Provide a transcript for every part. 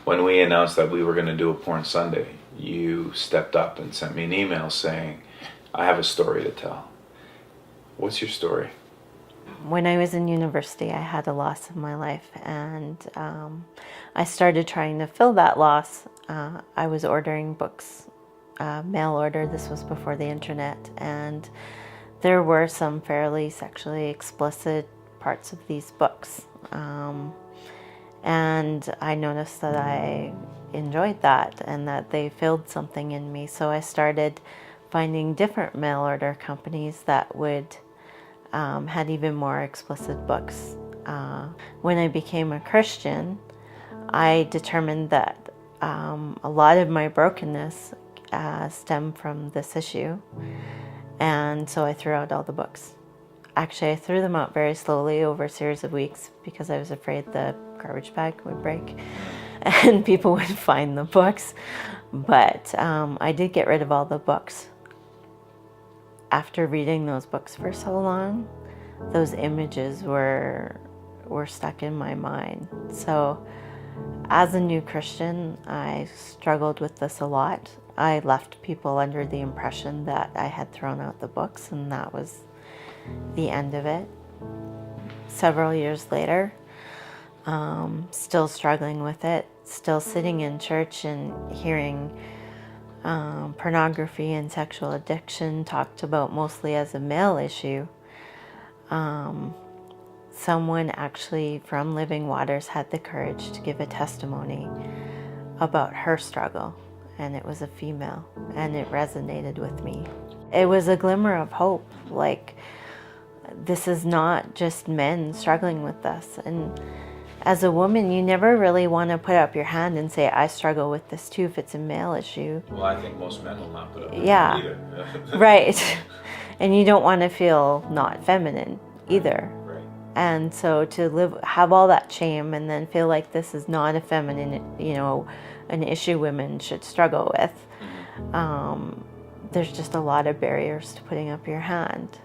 When we announced that we were going to do a Porn Sunday, you stepped up and sent me an email saying, I have a story to tell. What's your story? When I was in university, I had a loss in my life, and I started trying to fill that loss. I was ordering books, mail order. This was before the internet, and there were some fairly sexually explicit parts of these books. And I noticed that I enjoyed that and that they filled something in me. So I started finding different mail order companies that would had even more explicit books. When I became a Christian, I determined that a lot of my brokenness stemmed from this issue, and so I threw out all the books. Actually, I threw them out very slowly over a series of weeks because I was afraid the garbage bag would break and people would find the books. But I did get rid of all the books. After reading those books for so long, those images were stuck in my mind. So as a new Christian, I struggled with this a lot. I left people under the impression that I had thrown out the books, and that was the end of it. Several years later, still struggling with it, still sitting in church and hearing pornography and sexual addiction talked about mostly as a male issue. Someone actually from Living Waters had the courage to give a testimony about her struggle, and it was a female, and it resonated with me. It was a glimmer of hope, like this is not just men struggling with this. And as a woman, you never really want to put up your hand and say, I struggle with this too, if it's a male issue. Well, I think most men will not put up their hand either. Right. And you don't want to feel not feminine either. Right. And so to have all that shame and then feel like this is not a feminine, an issue women should struggle with. There's just a lot of barriers to putting up your hand.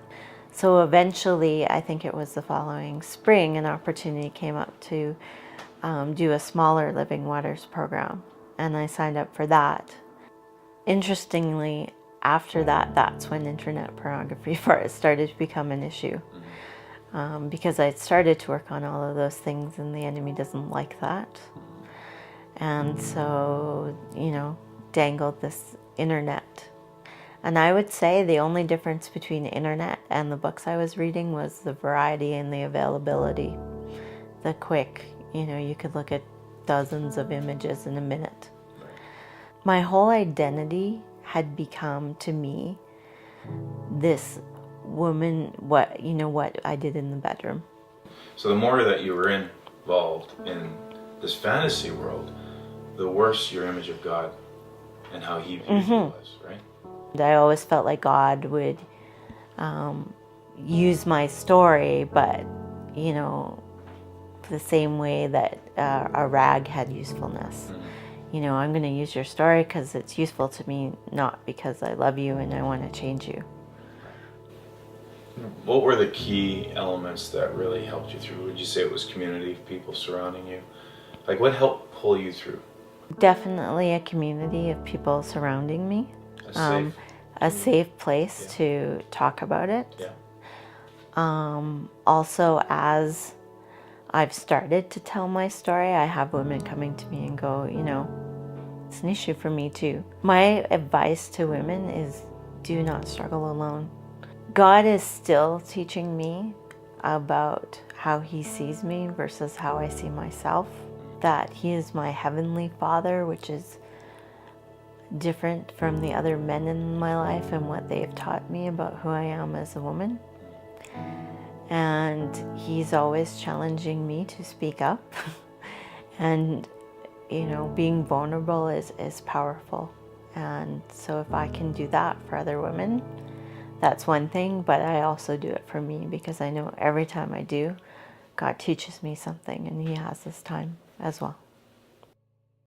So eventually, I think it was the following spring, an opportunity came up to do a smaller Living Waters program, and I signed up for that. Interestingly, after that, that's when internet pornography started to become an issue, because I started to work on all of those things, and the enemy doesn't like that. And so, dangled this internet. And I would say the only difference between the internet and the books I was reading was the variety and the availability. The quick, you could look at dozens of images in a minute. My whole identity had become, to me, this woman, what I did in the bedroom. So the more that you were involved in this fantasy world, the worse your image of God and how he viewed you was, right? I always felt like God would use my story, but, the same way that a rag had usefulness. I'm going to use your story because it's useful to me, not because I love you and I want to change you. What were the key elements that really helped you through? Would you say it was community, people surrounding you? Like, what helped pull you through? Definitely a community of people surrounding me. A safe place to talk about it. Also, as I've started to tell my story, I have women coming to me and go, it's an issue for me too. My advice to women is do not struggle alone. God is still teaching me about how he sees me versus how I see myself. That he is my heavenly Father, which is different from the other men in my life and what they've taught me about who I am as a woman. And he's always challenging me to speak up. And, being vulnerable is powerful. And so if I can do that for other women, that's one thing, but I also do it for me because I know every time I do, God teaches me something, and he has this time as well.